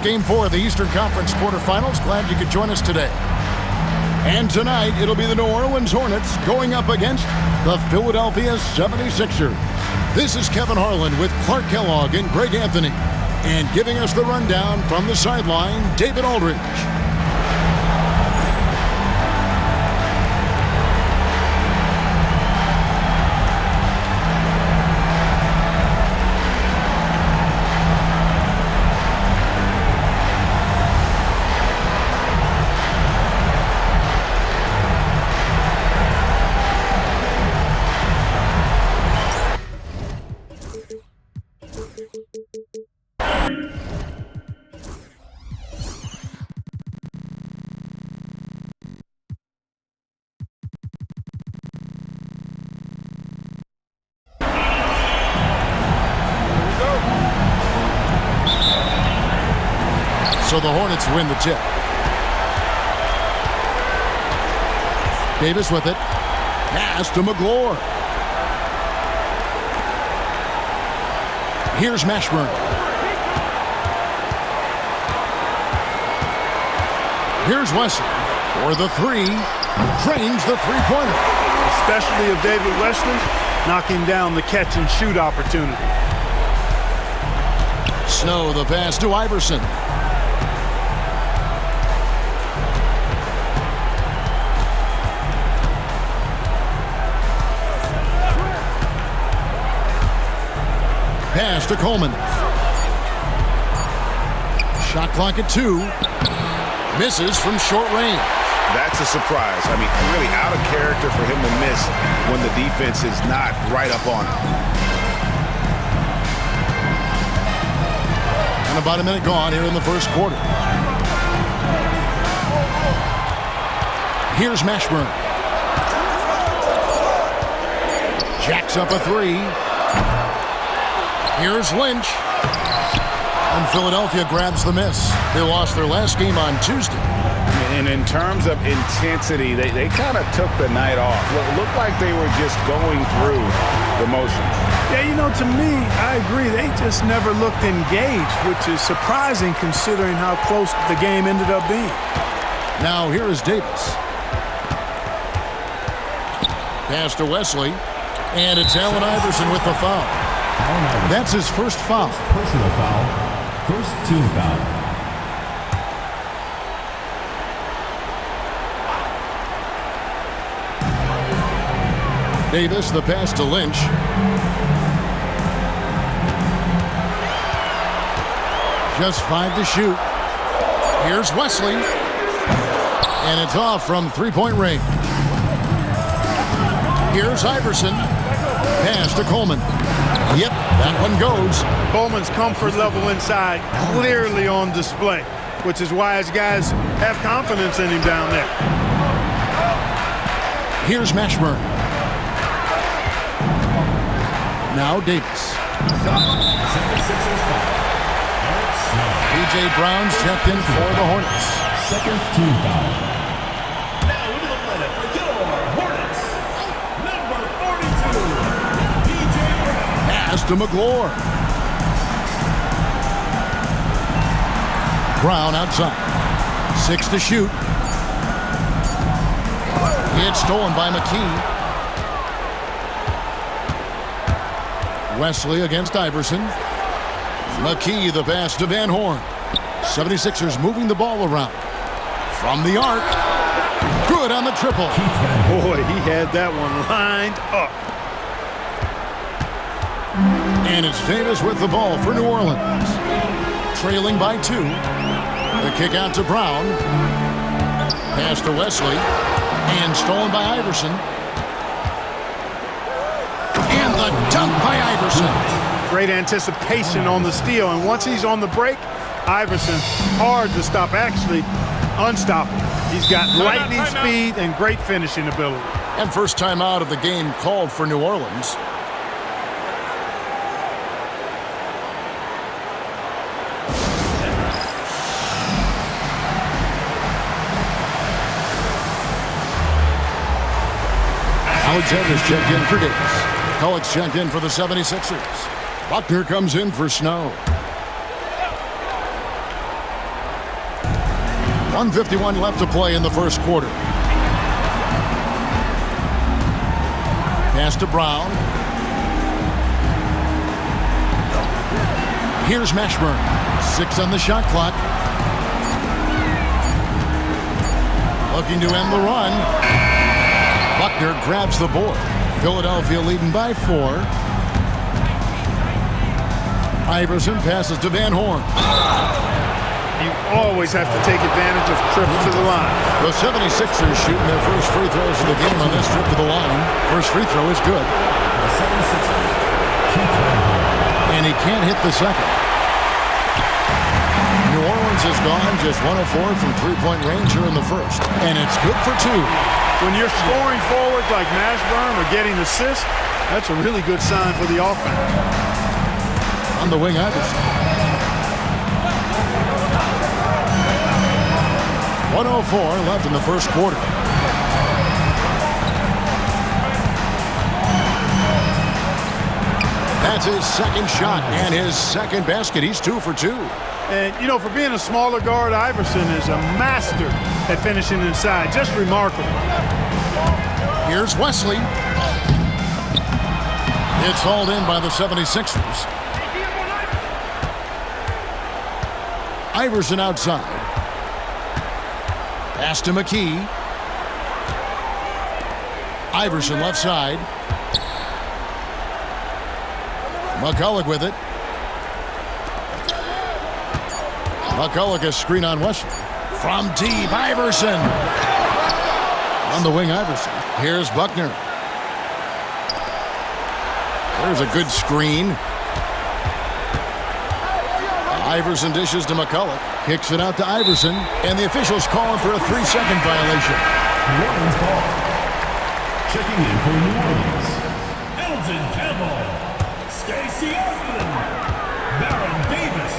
Game 4 of the Eastern Conference quarterfinals. Glad you could join us today. And tonight, it'll be the New Orleans Hornets going up against the Philadelphia 76ers. This is Kevin Harlan with Clark Kellogg and Greg Anthony. And giving us the rundown from the sideline, David Aldridge. So the Hornets win the tip. Davis with it. Pass to McGlure. Here's Mashburn. Here's Wesley for the three. Drains the three-pointer. Especially of David Wesley, knocking down the catch-and-shoot opportunity. Snow the pass to Iverson. Pass to Coleman. Shot clock at 2. Misses from short range. That's a surprise. I mean, really out of character for him to miss when the defense is not right up on him. And about a minute gone here in the first quarter. Here's Mashburn. Jacks up a 3. Here's Lynch. And Philadelphia grabs the miss. They lost their last game on Tuesday. And in terms of intensity, they kind of took the night off. It looked like they were just going through the motions. Yeah, you know, to me, I agree. They just never looked engaged, which is surprising considering how close the game ended up being. Now here is Davis. Pass to Wesley. And it's Allen Iverson with the foul. That's his first foul. Personal foul. First team foul. Davis, the pass to Lynch. Just 5 to shoot. Here's Wesley. And it's off from three-point range. Here's Iverson. Pass to Coleman. Yep, that one goes. Coleman's comfort level inside clearly on display, which is why his guys have confidence in him down there. Here's Mashburn. Now Davis. P.J. Brown's checked in for the Hornets. Second team foul. Now into the lineup for your Hornets, number 42, P.J. Brown. Pass to McGlure. Brown outside. 6 to shoot. It's stolen by McKee. Wesley against Iverson. McKee the pass to Van Horn. 76ers moving the ball around. From the arc. Good on the triple. Boy, he had that one lined up. And it's Davis with the ball for New Orleans. Trailing by 2. The kick out to Brown. Pass to Wesley. And stolen by Iverson. And the dunk by Iverson. Great anticipation on the steal. And once he's on the break, Iverson, hard to stop, actually unstoppable. He's got lightning speed and great finishing ability. And first time out of the game called for New Orleans. Alexander's checked in for Davis. Cullick's checked in for the 76ers. Buckner comes in for Snow. 1:51 left to play in the first quarter. Pass to Brown. Here's Mashburn. 6 on the shot clock. Looking to end the run. Buckner grabs the board. Philadelphia leading by 4. Iverson passes to Van Horn. You always have to take advantage of trips to the line. The 76ers shooting their first free throws of the game on this trip to the line. First free throw is good. The 76ers keep playing. And he can't hit the second. New Orleans has gone just 1 of 4 from three-point range here in the first. And it's good for 2. When you're scoring forward like Mashburn or getting assists, that's a really good sign for the offense. On the wing, Iverson. 1:04 left in the first quarter. That's his second shot and his second basket. He's 2 for 2. And, you know, for being a smaller guard, Iverson is a master at finishing inside. Just remarkable. Here's Wesley. It's hauled in by the 76ers. Iverson outside. Pass to McKee. Iverson left side. McCulloch with it. McCulloch a screen on Wesley. From deep, Iverson. On the wing, Iverson. Here's Buckner. There's a good screen. Iverson dishes to McCulloch. Kicks it out to Iverson. And the officials calling for a 3-second violation. New Orleans ball. Checking in for New Orleans. Elgin Campbell. Stacey Austin. Baron Davis.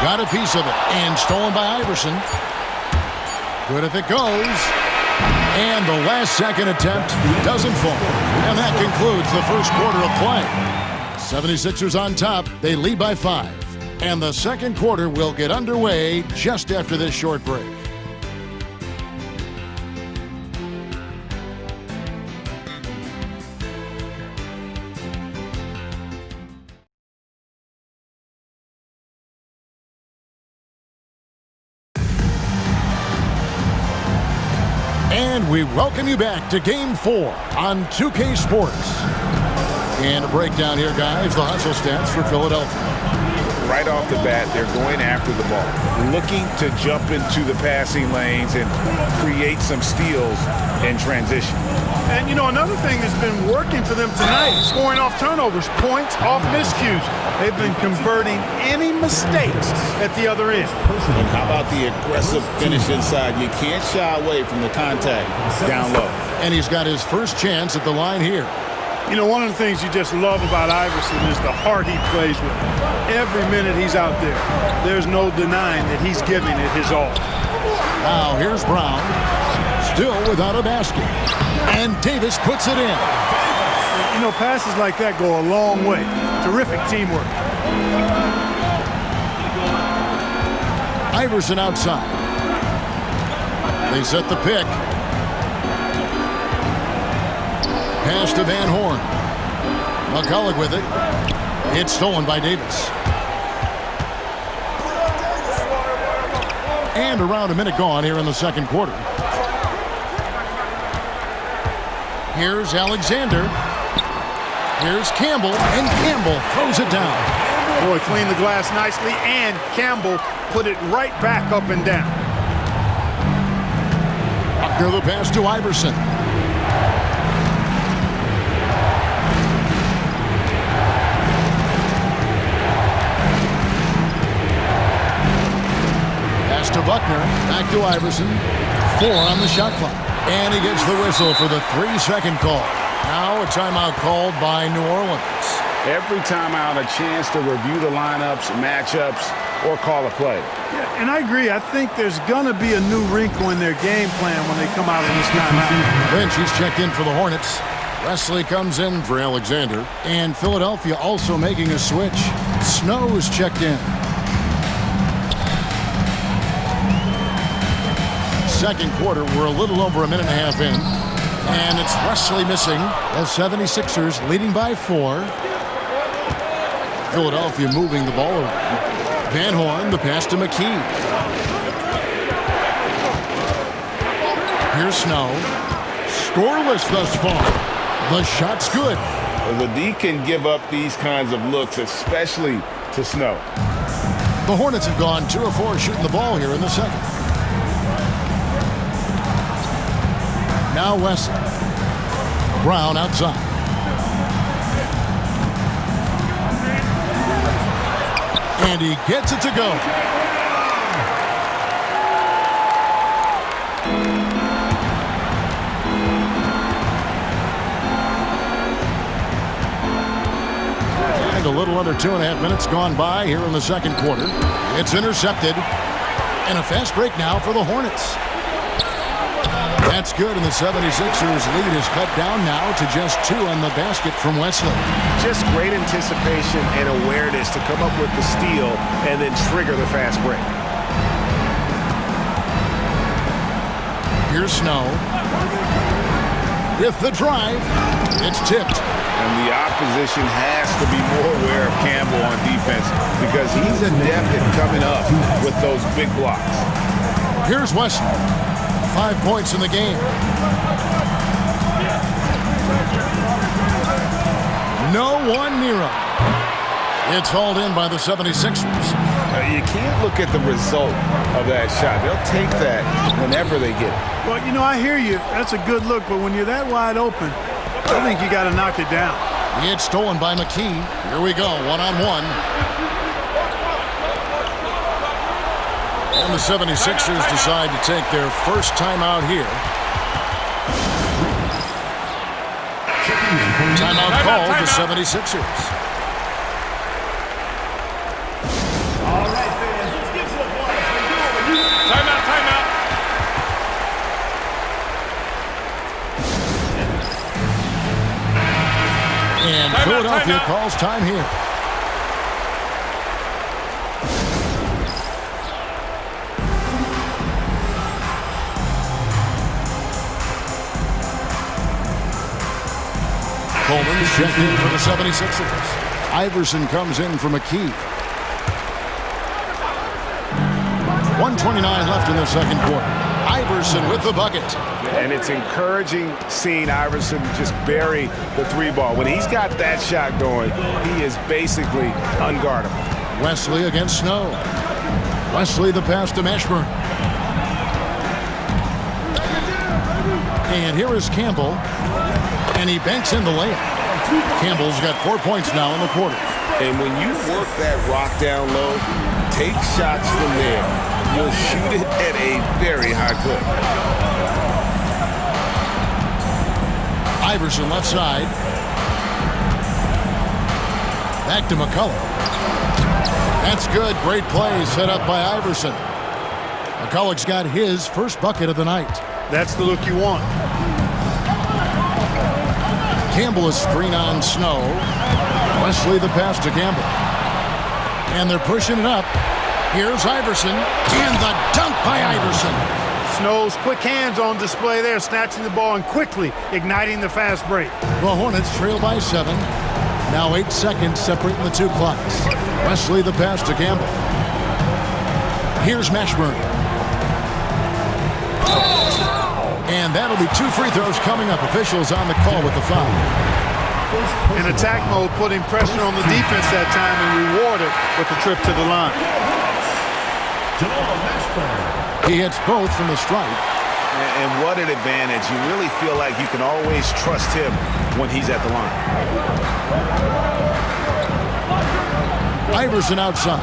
Got a piece of it. And stolen by Iverson. Good if it goes. And the last second attempt doesn't fall. And that concludes the first quarter of play. 76ers on top. They lead by 5. And the second quarter will get underway just after this short break. And we welcome you back to Game 4 on 2K Sports. And a breakdown here, guys. The hustle stats for Philadelphia. Right off the bat, they're going after the ball, looking to jump into the passing lanes and create some steals in transition. And, you know, another thing that's been working for them tonight, scoring off turnovers, points off miscues. They've been converting any mistakes at the other end. And how about the aggressive finish inside? You can't shy away from the contact down low. And he's got his first chance at the line here. You know, one of the things you just love about Iverson is the heart he plays with. Every minute he's out there, there's no denying that he's giving it his all. Now here's Brown, still without a basket. And Davis puts it in. You know, passes like that go a long way. Terrific teamwork. Iverson outside. They set the pick. Pass to Van Horn. McCulloch with it. It's stolen by Davis. And around a minute gone here in the second quarter. Here's Alexander. Here's Campbell. And Campbell throws it down. Boy, cleaned the glass nicely, and Campbell put it right back up and down. Buckner the pass to Iverson. To Buckner, back to Iverson. 4 on the shot clock. And he gets the whistle for the 3-second call. Now a timeout called by New Orleans. Every timeout, a chance to review the lineups, matchups, or call a play. Yeah, and I agree. I think there's going to be a new wrinkle in their game plan when they come out of this timeout. Lynch, he's checked in for the Hornets. Wesley comes in for Alexander. And Philadelphia also making a switch. Snow's checked in. second quarter. We're a little over a minute and a half in. And it's Wesley missing. The 76ers leading by 4. Philadelphia moving the ball around. Van Horn, the pass to McKee. Here's Snow. Scoreless thus far. The shot's good. The D can give up these kinds of looks, especially to Snow. The Hornets have gone 2 of 4 shooting the ball here in the second. Now Wesley. Brown outside. And he gets it to go. And a little under 2.5 minutes gone by here in the second quarter. It's intercepted. And a fast break now for the Hornets. That's good, and the 76ers lead is cut down now to just 2 on the basket from Wesley. Just great anticipation and awareness to come up with the steal and then trigger the fast break. Here's Snow. With the drive, it's tipped. And the opposition has to be more aware of Campbell on defense because he's adept at coming up with those big blocks. Here's Wesley. 5 points in the game. No one near him. It's hauled in by the 76ers. You can't look at the result of that shot. They'll take that whenever they get it. Well, you know, I hear you. That's a good look, but when you're that wide open, I think you got to knock it down. It's stolen by McKee. Here we go, one-on-one. And the 76ers decide to take their first timeout here. Timeout called the 76ers. All right, fans, let's get to the point. Timeout. And Philadelphia calls time here. Coleman checked in for the 76ers. Iverson comes in for McKee. 1:29 left in the second quarter. Iverson with the bucket. And it's encouraging seeing Iverson just bury the 3 ball. When he's got that shot going, he is basically unguardable. Wesley against Snow. Wesley the pass to Mashburn. And here is Campbell. And he banks in the layup. Campbell's got 4 points now in the quarter. And when you work that rock down low, take shots from there. You'll shoot it at a very high clip. Iverson left side. Back to McCullough. That's good. Great play set up by Iverson. McCullough's got his first bucket of the night. That's the look you want. Campbell is screen on Snow. Wesley the pass to Campbell. And they're pushing it up. Here's Iverson. And the dunk by Iverson. Snow's quick hands on display there, snatching the ball and quickly igniting the fast break. The Hornets trail by 7. Now 8 seconds separating the 2 clocks. Wesley the pass to Campbell. Here's Mashburn. And that'll be 2 free throws coming up. Officials on the call with the foul. In attack mode, putting pressure on the defense that time and rewarded with the trip to the line. He hits both from the stripe. And what an advantage. You really feel like you can always trust him when he's at the line. Iverson outside.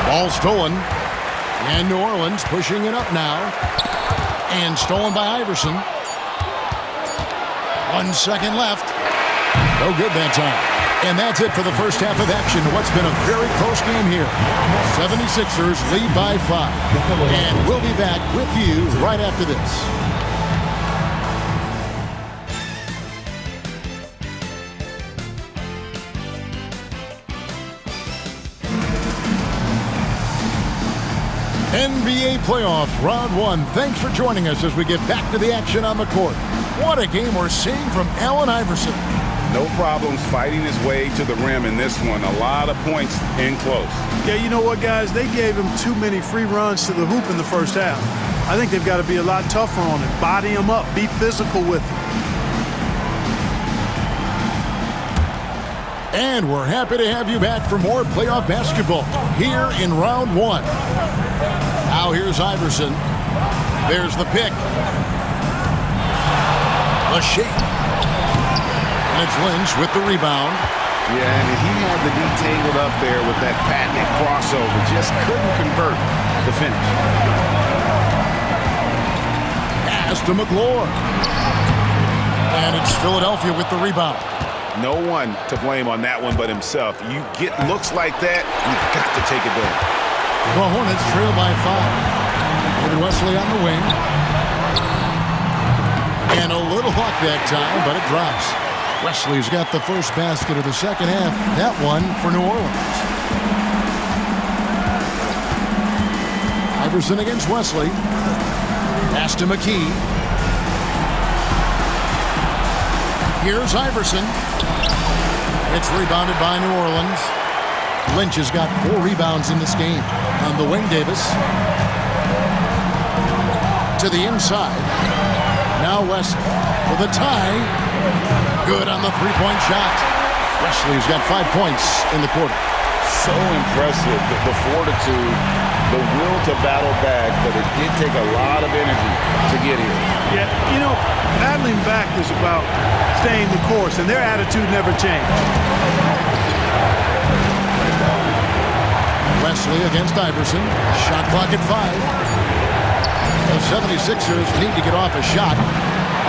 Ball stolen. And New Orleans pushing it up now. And stolen by Iverson. 1 second left. No good that time. And that's it for the first half of action. What's been a very close game here. 76ers lead by 5. And we'll be back with you right after this. NBA playoffs, round one. Thanks for joining us as we get back to the action on the court. What a game we're seeing from Allen Iverson. No problems fighting his way to the rim in this one. A lot of points in close. Yeah, you know what, guys? They gave him too many free runs to the hoop in the first half. I think they've got to be a lot tougher on him. Body him up. Be physical with him. And we're happy to have you back for more playoff basketball here in round one. Now here's Iverson. There's the pick. The shake. And it's Lynch with the rebound. Yeah, and he had the D tangled up there with that patented crossover. Just couldn't convert the finish. Pass to McLaurin. And it's Philadelphia with the rebound. No one to blame on that one but himself. You get looks like that, you've got to take it down. The Hornets trail by 5. David Wesley on the wing. And a little luck that time, but it drops. Wesley's got the first basket of the second half. That one for New Orleans. Iverson against Wesley. Pass to McKee. Here's Iverson. It's rebounded by New Orleans. Lynch has got 4 rebounds in this game. On the wing, Davis. To the inside. Now Wesley for the tie. Good on the three-point shot. Wesley's got 5 points in the quarter. So impressive, the fortitude, the will to battle back, but it did take a lot of energy to get here. Yeah, you know, battling back is about staying the course, and their attitude never changed. Wesley against Iverson. Shot clock at 5. The 76ers need to get off a shot.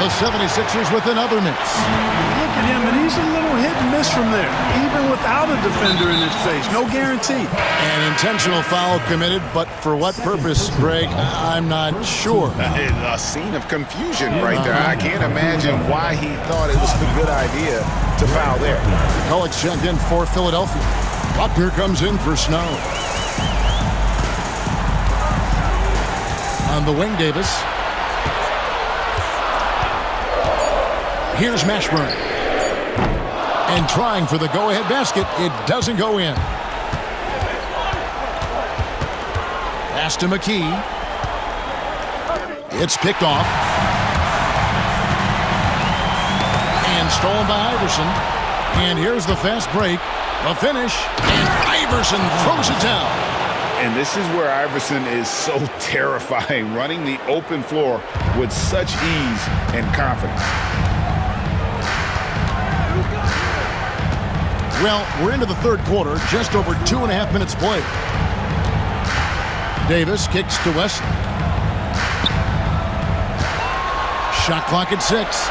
The 76ers with another miss. Look at him, and he's a little hit and miss from there, even without a defender in his face. No guarantee. An intentional foul committed, but for what purpose, Greg, I'm not sure. A scene of confusion right there. I can't imagine why he thought it was a good idea to foul there. Colleagues checked in for Philadelphia. Buckner comes in for Snow. On the wing, Davis. Here's Mashburn. And trying for the go-ahead basket. It doesn't go in. Pass to McKee. It's picked off. And stolen by Iverson. And here's the fast break. The finish. And Iverson throws it down. And this is where Iverson is so terrifying, running the open floor with such ease and confidence. Well, we're into the third quarter, just over 2.5 minutes played. Davis kicks to Wesley. Shot clock at 6.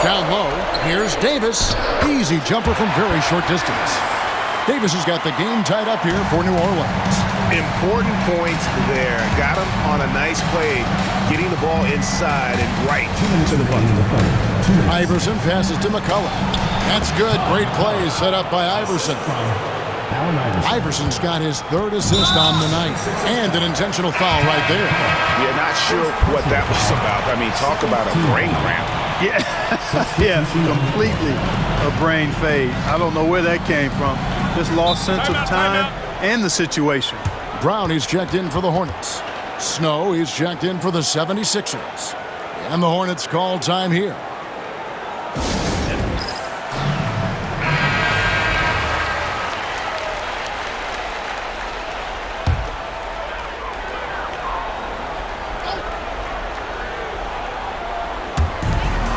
Down low, here's Davis. Easy jumper from very short distance. Davis has got the game tied up here for New Orleans. Important points there. Got him on a nice play, getting the ball inside and right to the bucket. Iverson passes to McCullough. That's good. Great play set up by Iverson. Iverson's got his 3rd assist on the night. And an intentional foul right there. Yeah, not sure what that was about. I mean, talk about a brain cramp. Yeah, yeah, completely a brain fade. I don't know where that came from. Just lost sense of time and the situation. Brown is checked in for the Hornets. Snow is checked in for the 76ers. And the Hornets call time here.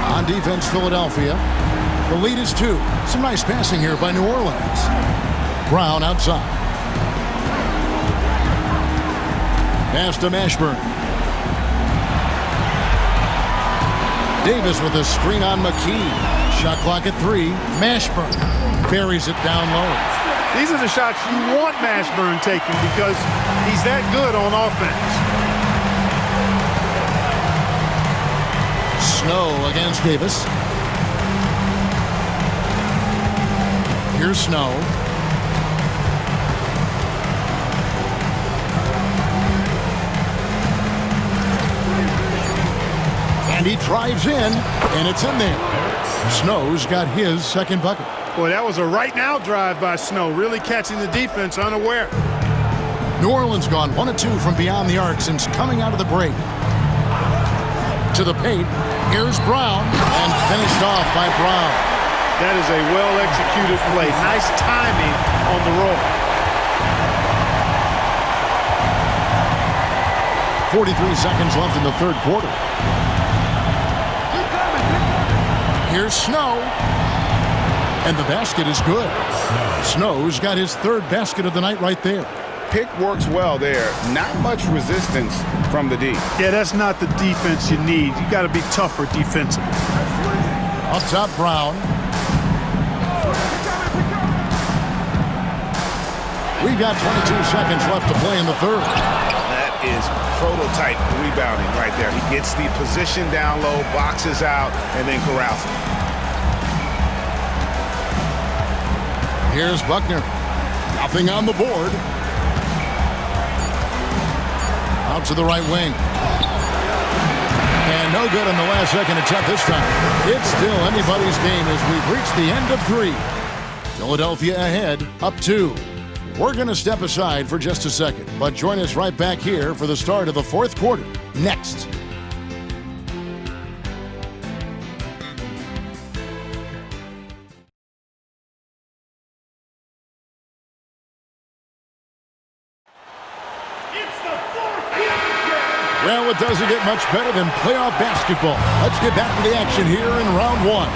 On defense, Philadelphia. The lead is 2. Some nice passing here by New Orleans. Brown outside. Pass to Mashburn. Davis with a screen on McKee. Shot clock at 3. Mashburn buries it down low. These are the shots you want Mashburn taking because he's that good on offense. Snow against Davis. Here's Snow. He drives in, and it's in there. Snow's got his second bucket. Boy, that was a right-now drive by Snow, really catching the defense unaware. New Orleans gone 1 of 2 from beyond the arc since coming out of the break. To the paint, here's Brown, and finished off by Brown. That is a well-executed play. Nice timing on the roll. 43 seconds left in the third quarter. Here's Snow. And the basket is good. Snow's got his third basket of the night right there. Pick works well there. Not much resistance from the D. Yeah, that's not the defense you need. You got to be tougher defensively. Up top, Brown. We've got 22 seconds left to play in the third. That is prototype rebounding right there. He gets the position down low, boxes out, and then corrals it. Here's Buckner. Nothing on the board. Out to the right wing. And no good on the last second attempt this time. It's still anybody's game as we've reached the end of 3. Philadelphia ahead, up 2. We're going to step aside for just a second, but join us right back here for the start of the fourth quarter. Next. Well, it doesn't get much better than playoff basketball. Let's get back to the action here in round 1.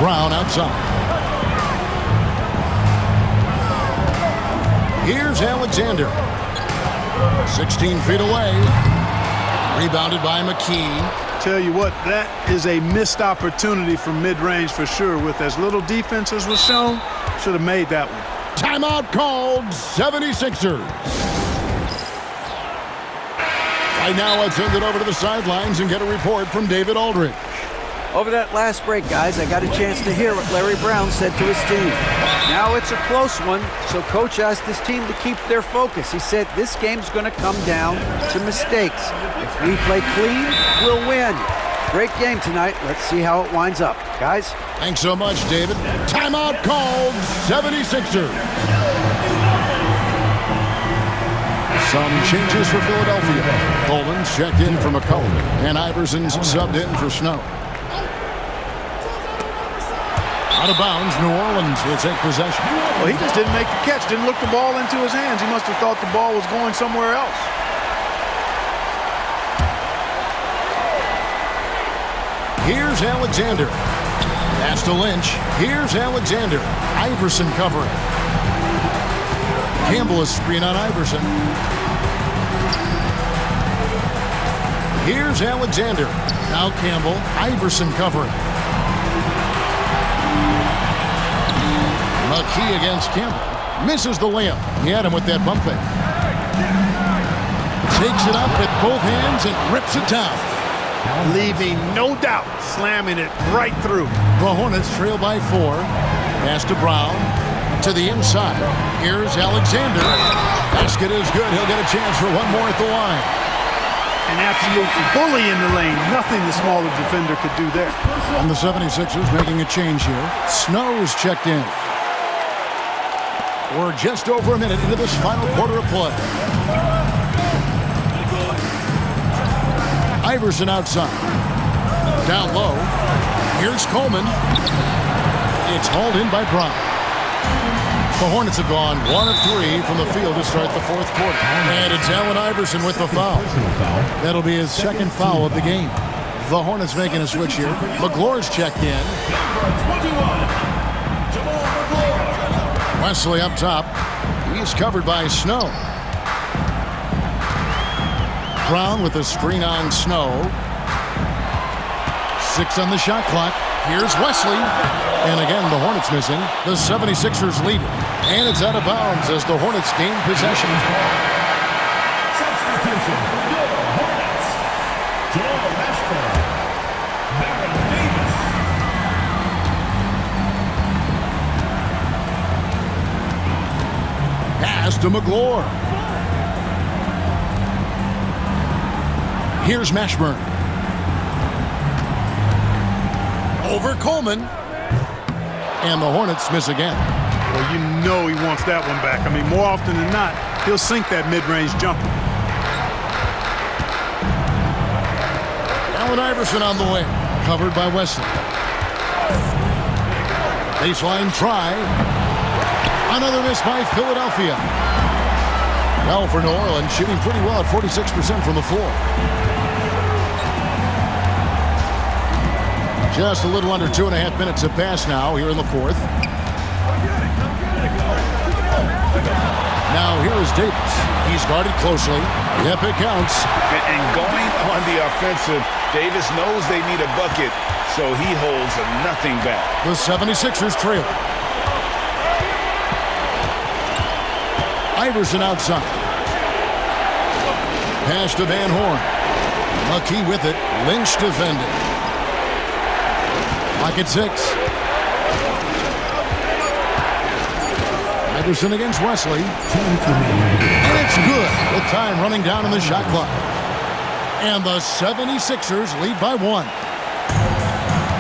Brown outside. Here's Alexander. 16 feet away. Rebounded by McKee. Tell you what, that is a missed opportunity from mid-range for sure. With as little defense as was shown, should have made that one. Timeout called, 76ers. Right now, let's send it over to the sidelines and get a report from David Aldridge. Over that last break, guys, I got a chance to hear what Larry Brown said to his team. Now it's a close one, so Coach asked his team to keep their focus. He said this game's going to come down to mistakes. If we play clean, we'll win. Great game tonight. Let's see how it winds up. Guys? Thanks so much, David. Timeout called, 76ers. Some changes for Philadelphia. Coleman's checked in for McCollum, and Iverson's subbed in for Snow. Out of bounds, New Orleans will take possession. Well, he just didn't make the catch, didn't look the ball into his hands. He must have thought the ball was going somewhere else. Here's Alexander. Pass to Lynch. Here's Alexander. Iverson covering. Campbell is screen on Iverson. Here's Alexander. Now Campbell. Iverson covering. McKee against Campbell. Misses the layup. He had him with that bump fake. Takes it up with both hands and rips it down. Leaving no doubt, slamming it right through. The Hornets trail by 4. Pass to Brown. To the inside. Here's Alexander. Basket is good. He'll get a chance for one more at the line. An absolute bully in the lane. Nothing the smaller defender could do there. And the 76ers making a change here. Snow's checked in. We're just over a minute into this final quarter of play. Iverson outside. Down low. Here's Coleman. It's hauled in by Brown. The Hornets have gone 1 of 3 from the field to start the fourth quarter. And it's Allen Iverson with the foul. That'll be his second foul of the game. The Hornets making a switch here. McGlore's checked in. Wesley up top. He's covered by Snow. Brown with a screen on Snow. 6 on the shot clock. Here's Wesley. And again, the Hornets missing. The 76ers lead it. And it's out of bounds as the Hornets gain possession. Substitution for your Hornets. Joel Mashburn. Baron Davis. Pass to McGlore. Here's Mashburn. Over Coleman. And the Hornets miss again. Well, you know he wants that one back. I mean, more often than not, he'll sink that mid-range jumper. Allen Iverson on the wing. Covered by Wesley. Baseline try. Another miss by Philadelphia. Well, for New Orleans, shooting pretty well at 46% from the floor. Just a little under 2.5 minutes have passed now here in the fourth. Now here is Davis. He's guarded closely. Yep, it counts. And going on the offensive, Davis knows they need a bucket, so he holds nothing back. The 76ers trail. Iverson outside. Pass to Van Horn. McKee with it. Lynch defending. Lock at 6. Iverson against Wesley. And it's good with time running down in the shot clock. And the 76ers lead by 1.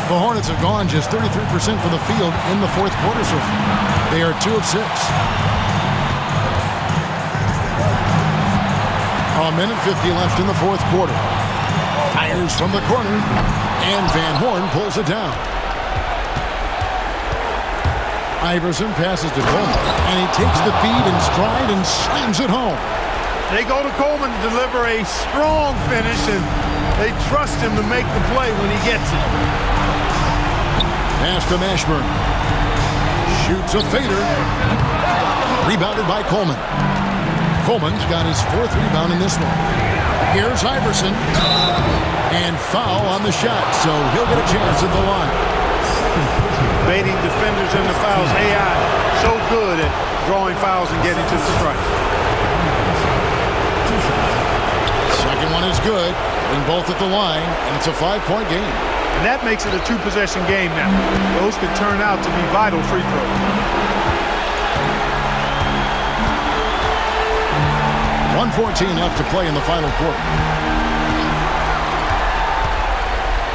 The Hornets have gone just 33% from the field in the fourth quarter so far. They are 2 of 6. A minute 50 left in the fourth quarter. Fires from the corner. And Van Horn pulls it down. Iverson passes to Coleman, and he takes the feed in stride and slams it home. They go to Coleman to deliver a strong finish, and they trust him to make the play when he gets it. Pass to Mashburn. Shoots a fader. Rebounded by Coleman. Coleman's got his 4th rebound in this one. Here's Iverson. And foul on the shot, so he'll get a chance at the line. Baiting defenders in the fouls. AI so good at drawing fouls and getting to the strike. Second one is good. Getting both at the line, and it's a 5-point game. And that makes it a 2-possession game now. Those could turn out to be vital free throws. 1:14 left to play in the final quarter.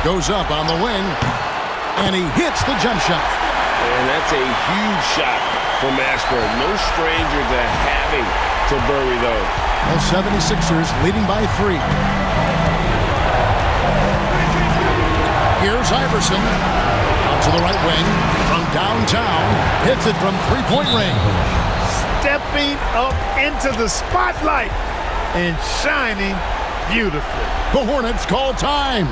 Goes up on the wing, and he hits the jump shot. And that's a huge shot from Mashburn. No stranger to having to bury those. The 76ers leading by 3. Here's Iverson. Out to the right wing from downtown. Hits it from 3-point range. Stepping up into the spotlight and shining beautifully. The Hornets call time.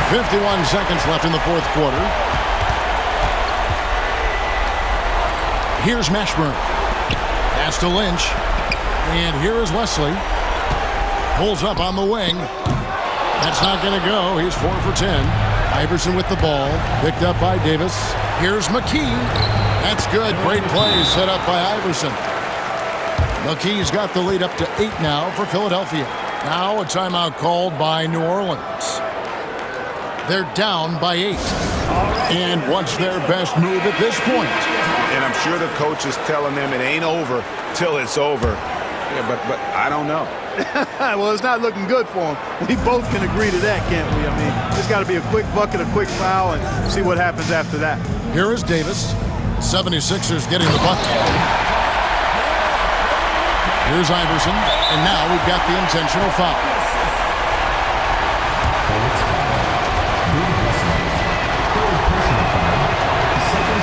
.51 seconds left in the fourth quarter. Here's Mashburn. Pass to Lynch. And here is Wesley. Pulls up on the wing. That's not going to go. He's 4 for 10. Iverson with the ball. Picked up by Davis. Here's McKee. That's good. Great play set up by Iverson. McKee's got the lead up to 8 now for Philadelphia. Now a timeout called by New Orleans. They're down by 8. And what's their best move at this point? And I'm sure the coach is telling them it ain't over till it's over. Yeah, but I don't know. Well, it's not looking good for him. We both can agree to that, can't we? I mean, it's got to be a quick bucket, a quick foul, and see what happens after that. Here is Davis. 76ers getting the bucket. Here's Iverson. And now we've got the intentional foul.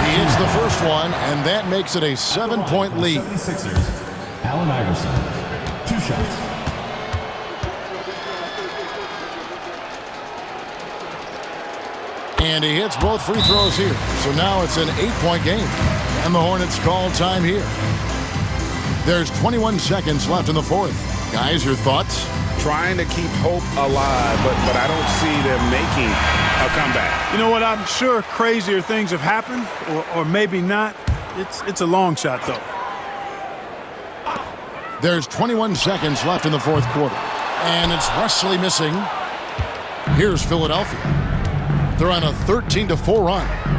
He hits the first one, and that makes it a 7-point lead. 76ers, Allen Iverson, 2 shots. And he hits both free throws here. So now it's an 8-point game. And the Hornets call time here. There's 21 seconds left in the fourth. Guys, your thoughts? Trying to keep hope alive, but I don't see them making a comeback. You know what? I'm sure crazier things have happened, or maybe not. It's a long shot, though. There's 21 seconds left in the fourth quarter. And it's Wesley missing. Here's Philadelphia. They're on a 13-4 run.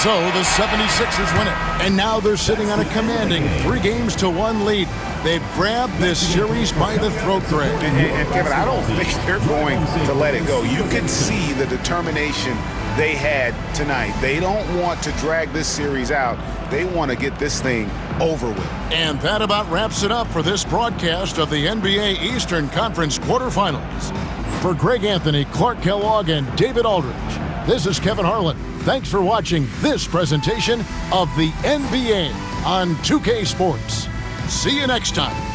So the 76ers win it, and now they're sitting on a commanding 3-1 lead. They've grabbed this series by the throat, Greg. And Kevin, I don't think they're going to let it go. You can see the determination they had tonight. They don't want to drag this series out. They want to get this thing over with. And that about wraps it up for this broadcast of the NBA Eastern Conference quarterfinals. For Greg Anthony, Clark Kellogg, and David Aldridge, this is Kevin Harlan. Thanks for watching this presentation of the NBA on 2K Sports. See you next time.